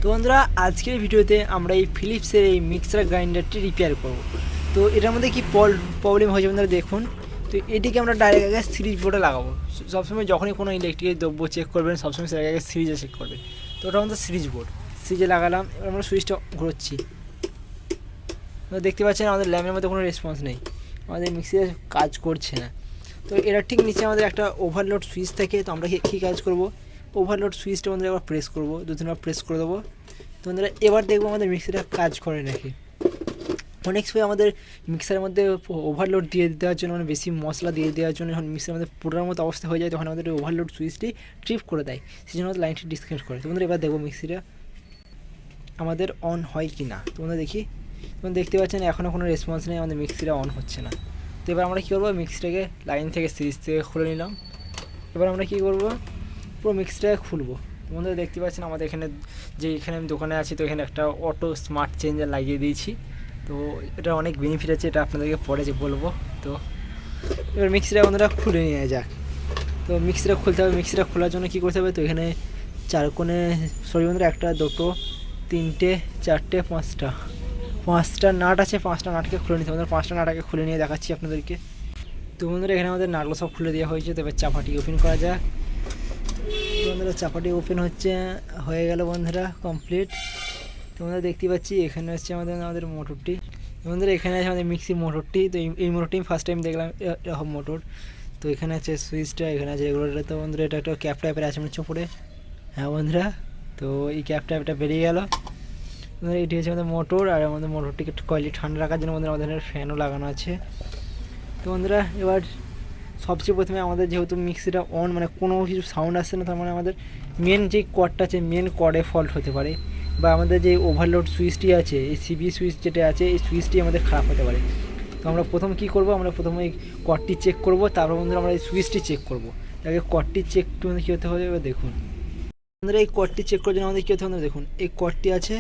তো বন্ধুরা আজকের ভিডিওতে আমরা এই ফিলিপসের এই মিক্সার গ্রাইন্ডারটি রিপেয়ার করব। তো এটার মধ্যে কি প্রবলেম হয়েছে বন্ধুরা দেখুন। তো এটিকে আমরা ডাইরেক্ট আগে সিরিজ বোর্ডে লাগাবো। সবসময় যখনই কোনো ইলেকট্রিকের দ্রব্য চেক করবেন সবসময় সেটাকে আগে সিরিজে চেক করবেন। তো ওটা আমাদের সিরিজ বোর্ড, সিরিজে লাগালাম। এবার আমরা সুইচটা ঘুরোচ্ছি। দেখতে পাচ্ছেন আমাদের ল্যাম্পের মধ্যে কোনো রেসপন্স নেই, আমাদের মিক্সিতে কাজ করছে না। তো এটা ঠিক নিচে আমাদের একটা ওভারলোড সুইচ থাকে। তো আমরা কী কাজ করব, ওভারলোড সুইচটা আমাদের এবার প্রেস করবো, দু তিনবার প্রেস করে দেবো। তো বন্ধুরা এবার দেখবো আমাদের মিক্সিটা কাজ করে নাকি। অনেক সময় আমাদের মিক্সারের মধ্যে ওভারলোড দিয়ে দেওয়ার জন্য, মানে বেশি মশলা দিয়ে দেওয়ার জন্য যখন মিক্সারের মধ্যে পুরোর মতো অবস্থা হয়ে যায় তখন আমাদের ওভারলোড সুইচটি ট্রিপ করে দেয়, সেই জন্য আমাদের লাইনটি ডিসকানেক্ট করে। তো বন্ধুরা এবার দেখবো মিক্সিটা আমাদের অন হয় কি না। তো বন্ধুরা দেখি, তোমরা দেখতে পাচ্ছেন এখনও কোনো রেসপন্স নেই, আমাদের মিক্সিটা অন হচ্ছে না। তো এবার আমরা কী করবো, মিক্সিটাকে লাইন থেকে সিরিজ থেকে খুলে নিলাম। এবার আমরা কী করবো, পুরো মিক্সিটাকে খুলবো। বন্ধুরা দেখতে পাচ্ছেন আমাদের এখানে এখানে আমি দোকানে আছি, তো এখানে একটা অটো স্মার্ট চেঞ্জার লাগিয়ে দিয়েছি। তো এটা অনেক বেনিফিট আছে, এটা আপনাদেরকে পরে যে বলবো। তো এবার মিক্সিটা বন্ধুরা খুলে নিয়ে যাক। তো মিক্সিটা খুলতে হবে। মিক্সিটা খোলার জন্য কী করতে হবে, তো এখানে চার কোণে বন্ধুরা একটা, দুটো, তিনটে, চারটে, পাঁচটা নাট আছে। পাঁচটা নাটকে খুলে নিতে হবে। পাঁচটা নাটকে খুলে নিয়ে দেখাচ্ছি আপনাদেরকে। তো বন্ধুরা এখানে আমাদের নাটগুলো সব খুলে দেওয়া হয়েছে। তো এবার চাপাটি ওপেন করা যাক। বন্ধুরা চাপাটি ওপেন হয়ে গেল বন্ধুরা, কমপ্লিট। তো বন্ধুরা দেখতে পাচ্ছি এখানে হচ্ছে আমাদের মোটরটি। বন্ধুরা এখানে আছে আমাদের মিক্সি মোটরটি। তো এই মোটরটি ফার্স্ট টাইম দেখলাম এরকম মোটর। তো এখানে আছে সুইচটা, এখানে আছে রেগুলেটর। তো বন্ধুরা এটা একটা ক্যাপ টাইপের আছে মানে চোপড়ে। হ্যাঁ বন্ধুরা, তো এই ক্যাপ টাইপটা বেরিয়ে গেল। বন্ধুরা এটি হচ্ছে আমাদের মোটর, আর আমাদের মোটরটিকে একটু কয়েলি ঠান্ডা রাখার জন্য আমাদের ফ্যানও লাগানো আছে। তো বন্ধুরা এবার সবচেয়ে প্রথমে আমাদের যেহেতু মিক্সিটা অন, মানে কোনো কিছু সাউন্ড আসছে না, তার মানে আমাদের মেন যে কর্ডটা আছে, মেন কর্ডে ফল্ট হতে পারে, বা আমাদের যে ওভারলোড সুইচটি আছে, এই সিবি সুইচ যেটা আছে, এই সুইচটি আমাদের খারাপ হতে পারে। তো আমরা প্রথম কী করবো, আমরা প্রথমে এই কর্ডটি চেক করবো, তারপর বন্ধুরা আমরা এই সুইচটি চেক করবো। আগে কর্ডটি চেক কী হতে হবে এবার দেখুন। বন্ধুরা এই কর্ডটি চেক করার জন্য আমাদের কী হতে হবে দেখুন, এই কর্ডটি আছে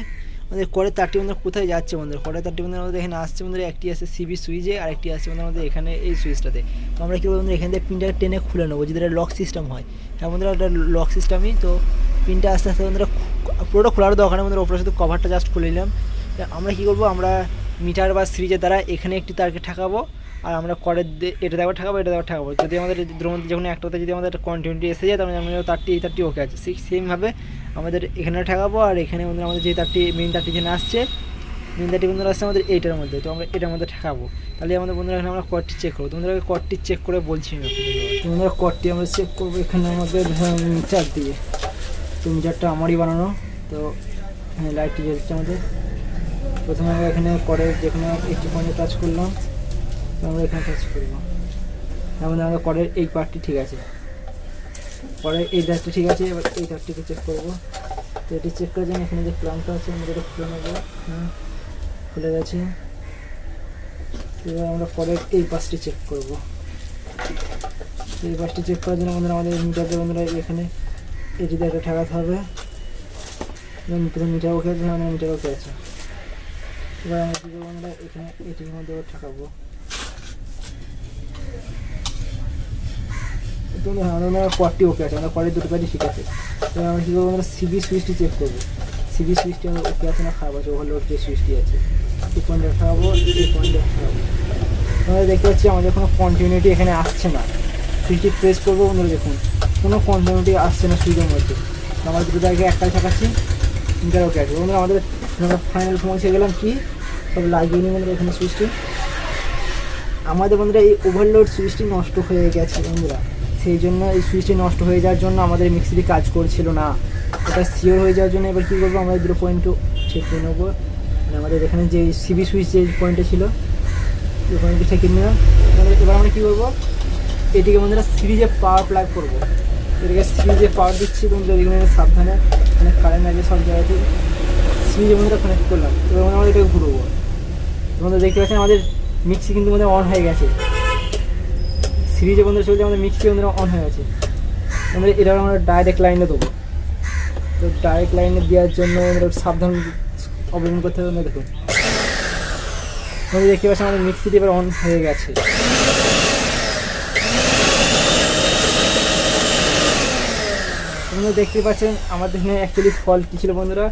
আমাদের করের তারটি বন্ধুরা কোথায় যাচ্ছে বন্ধুরা, করের তারটি বন্ধুরা আমাদের এখানে আসছে বন্ধুরা, একটি আছে সিবি সুইচে আর একটি আসছে বন্ধুরা আমাদের এখানে এই সুইচটাতে। তো আমরা কী করবো বন্ধুরা, এখান থেকে পিনটা টেনে খুলে নেবো, যদি এটা লক সিস্টেম হয়। হ্যাঁ বন্ধুরা এটা লক সিস্টেমই। তো পিনটা আস্তে আস্তে বন্ধুরা পুরোটা খোলার দরকার নেই বন্ধুরা, ওপরে শুধু কভারটা জাস্ট খুলে নিলাম। আমরা কী করবো, আমরা মিটার বা সিরিজের দ্বারা এখানে একটি তারকে ঠেকাবো, আর আমরা করের এটা দেওয়া ঠেকাবো, এটা দেওয়া ঠেকাবো। যদি আমাদের মধ্যে যখন একটাতে যদি আমাদের কন্টিনিউটি এসে যায়, তাহলে আমরা এই তারটি ওকে আছে, সেমভাবে আমাদের এখানে ঠেকাবো। আর এখানে বন্ধুরা আমাদের যে তারটি মেন তারটি যেখানে আসছে, মেন তারটি বন্ধুরা আসছে আমাদের এইটার মধ্যে, তো আমরা এটার মধ্যে ঠেকাবো। তাহলে আমাদের বন্ধুরা এখানে আমরা কর্ডটি চেক করবো। বন্ধুরা কর্ডটি চেক করে বলছি না, বন্ধুরা কর্ডটি আমরা চেক করবো এখানে আমাদের মিটার দিয়ে। তো মিটারটা আমারই বানানো। তো লাইটটি জ্বলছে আমাদের। প্রথমে আমরা এখানে কর্ডের যেখানে একটি পয়েন্টে টাচ করলাম, তো আমরা এখানে টাচ করবো। আমাদের কর্ডের এই পার্টটি ঠিক আছে, কর্ডের এই ধারটি ঠিক আছে। এবার এই ধারটিকে চেক করবো। তো এটি চেক করার জন্য এখানে যে প্লাংটা আছে আমরা এটা খুলে নেবো। খুলে গেছে। এবার আমরা কর্ডের এই পাশটি চেক করবো। এই পাশটি চেক করার জন্য আমাদের মিটারটা বন্ধুরা এখানে এটিতে একটা ঠেকাতে হবে। মিটার ওকে আছে, আমাদের মিটার ওকে আছে। এবার আমরা কী করবো, আমরা এখানে এটির মধ্যে ঠেকাবো। আমরা কর্ডটি ওকে আছে, আমরা কর্ডের দুটো কাজই ঠিক আছে। এবার আমরা কী করবো, আমরা সিবি সুইচটি চেক করবো। সিবি সুইচটি আমরা ওকে আছে না খারাপ আছে, ওভারলোড যে সুইচটি আছে, এই পয়েন্টে ঠাকাবো, এই পয়েন্টে ঠাকাবো। আমরা দেখতে পাচ্ছি আমাদের কোনো কন্টিনিউটি এখানে আসছে না। সুইচটি প্রেস করবো বন্ধুরা, দেখুন কোনো কন্টিনিউটি আসছে না সুইচের মধ্যে। আমরা দুটো জায়গায় একটাই থাকাচ্ছি, মিটার ওকে আছে। বন্ধুরা আমাদের আমরা ফাইনাল পৌঁছে গেলাম, কি সব লাগিয়ে নিই বন্ধুরা এখানে সুইচটি। আমাদের বন্ধুরা এই ওভারলোড সুইচটি নষ্ট হয়ে গেছে বন্ধুরা, সেই জন্য এই সুইচটি নষ্ট হয়ে যাওয়ার জন্য আমাদের মিক্সিটি কাজ করছিল না। এটা সিওর হয়ে যাওয়ার জন্য এবার কী করবো, আমরা দুটো পয়েন্টও চেক করে নেবো। মানে আমাদের এখানে যে সিবি সুইচ যে পয়েন্টে ছিল, এই পয়েন্টটি ঠেকে নিলাম। এবার আমরা কী করবো, এটিকে বন্ধুরা সিরিজে পাওয়ার প্লাগ করবো। এটাকে সিরিজে পাওয়ার দিচ্ছি বন্ধুরা, এখানে সাবধানে মানে কারেন্ট আছে সব জায়গাতে। সিরিজে বন্ধুরা কানেক্ট করলাম। এবার আমরা এটাকে ঘুরবো। বন্ধুরা দেখতে পাচ্ছেন আমাদের মিক্সি কিন্তু আমাদের অন হয়ে গেছে। সিরিজে বন্ধুরা চলছে, আমাদের মিক্সি বন্ধুরা অন হয়ে গেছে। আমরা এটা আমরা ডাইরেক্ট লাইনে দেবো। তো ডাইরেক্ট লাইনে দেওয়ার জন্য আমাদের সাবধান অবলম্বন করতে হবে। আমরা দেখুন আমাদের দেখতে পাচ্ছি আমাদের মিক্সিটি এবার অন হয়ে গেছে। বন্ধুরা দেখতে পাচ্ছেন আমাদের এখানে অ্যাকচুয়ালি ফল্ট কী ছিল বন্ধুরা,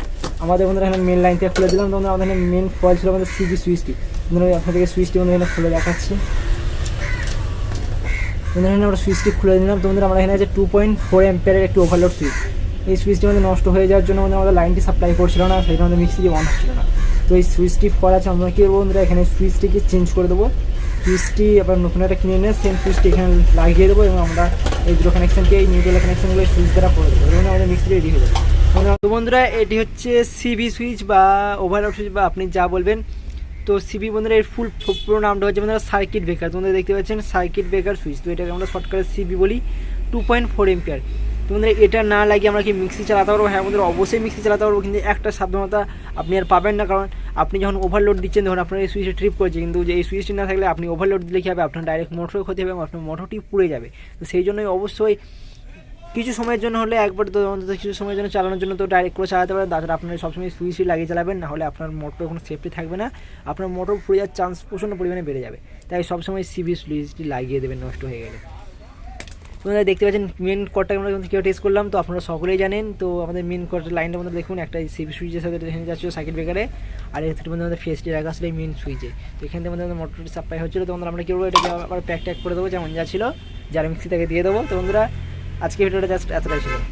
আমাদের বন্ধুরা এখানে মেন লাইন থেকে খুলে দিলাম। তো আমাদের এখানে মেন ফল্ট ছিল আমাদের সিবি সুইচটি। বন্ধুরা আপনাদেরকে সুইচটি বন্ধুরা এখানে খুলে দেখাচ্ছি। বন্ধুরা এখানে আমরা সুইচটি খুলে দিলাম। তো বন্ধুরা আমরা এখানে আছে 2.4 অ্যাম্পিয়ারের একটি ওভারলোড সুইচ। এই সুইচটি আমাদের নষ্ট হয়ে যাওয়ার জন্য আমাদের লাইনটি সাপ্লাই করছিল না, সেই জন্য আমাদের মিক্সিটি অন হচ্ছিল না। তো এই সুইচটি ফল আছে, আমরা কী করবো বন্ধুরা, এখানে সুইচটিকে চেঞ্জ করে দেবো। সুইচটি আবার নতুন একটা কিনে নিয়ে সেম সুইচটি এখানে লাগিয়ে দেবো এবং আমরা এই দুটো কানেকশানকে এই নিউট্রাল কানেকশানগুলো সুইচ দ্বারা করে দেবো এবং আমাদের মিক্সিটি রেডি হয়ে যাবে। তো বন্ধুরা এটি হচ্ছে সিবি সুইচ বা ওভারলোড সুইচ বা আপনি যা বলবেন। তো সিবি বন্ধুরা এর পুরো নামটা হচ্ছে বন্ধুরা সার্কিট ব্রেকার। তোমরা দেখতে পাচ্ছেন সার্কিট ব্রেকার সুইচ। তো এটাকে আমরা শর্টকাটে সিবি বলি, 2.4 এম্পিয়ার। তো বন্ধুরা এটা না লাগিয়ে আমরা কি মিক্সি চালাতে পারবো? হ্যাঁ বন্ধুরা অবশ্যই মিক্সি চালাতে পারবো, কিন্তু একটা সাবধানতা আপনি আর পাবেন না। কারণ আপনি যখন ওভারলোড দিচ্ছেন তখন আপনার এই সুইচে ট্রিপ করছে, কিন্তু যে এই সুইচটি না থাকলে আপনি ওভারলোড দিলে কী হবে, আপনার ডাইরেক্ট মোটরের ক্ষতি হবে এবং আপনার মোটরটি পুড়ে যাবে। তো সেই জন্যই অবশ্যই কিছু সময়ের জন্য হলে একবার তো অন্তত কিছু সময়ের জন্য চালানোর জন্য তো ডাইরেক্ট করে চালাতে পারেন। তাছাড়া আপনার সবসময় সুইচই লাগিয়ে চালাবেন, না হলে আপনার মোটর কোনো সেফটি থাকবে না, আপনার মোটর পুড়ে যাওয়ার চান্স প্রচণ্ড পরিমাণে বেড়ে যাবে। তাই সবসময় সিবি সুইচটি লাগিয়ে দেবেন নষ্ট হয়ে গেলে। তোমরা দেখতে পাচ্ছেন মেন কর্ডটাকে আমরা কেউ টেস্ট করলাম, তো আপনারা সকলেই জানেন। তো আমাদের মেন কর্ডের লাইনটা আমাদের দেখুন, একটা সিবি সুইচের সাথে এখানে যাচ্ছিলো সার্কিট ব্রেকারে, আর এর থেকে আমাদের ফেসটি রাখা আসলে মেন সুইচে। তো এখান থেকে আমাদের মোটরটি সাপ্লাই হচ্ছিলো। তো আমরা কী করবো, এটাকে আবার প্যাক ট্যাক করে দেবো যেমন যা ছিল, যার মিক্সি থেকে দিয়ে দেবো। তো বন্ধুরা আজকে ভিডিওটা জাস্ট এতটাই ছিল।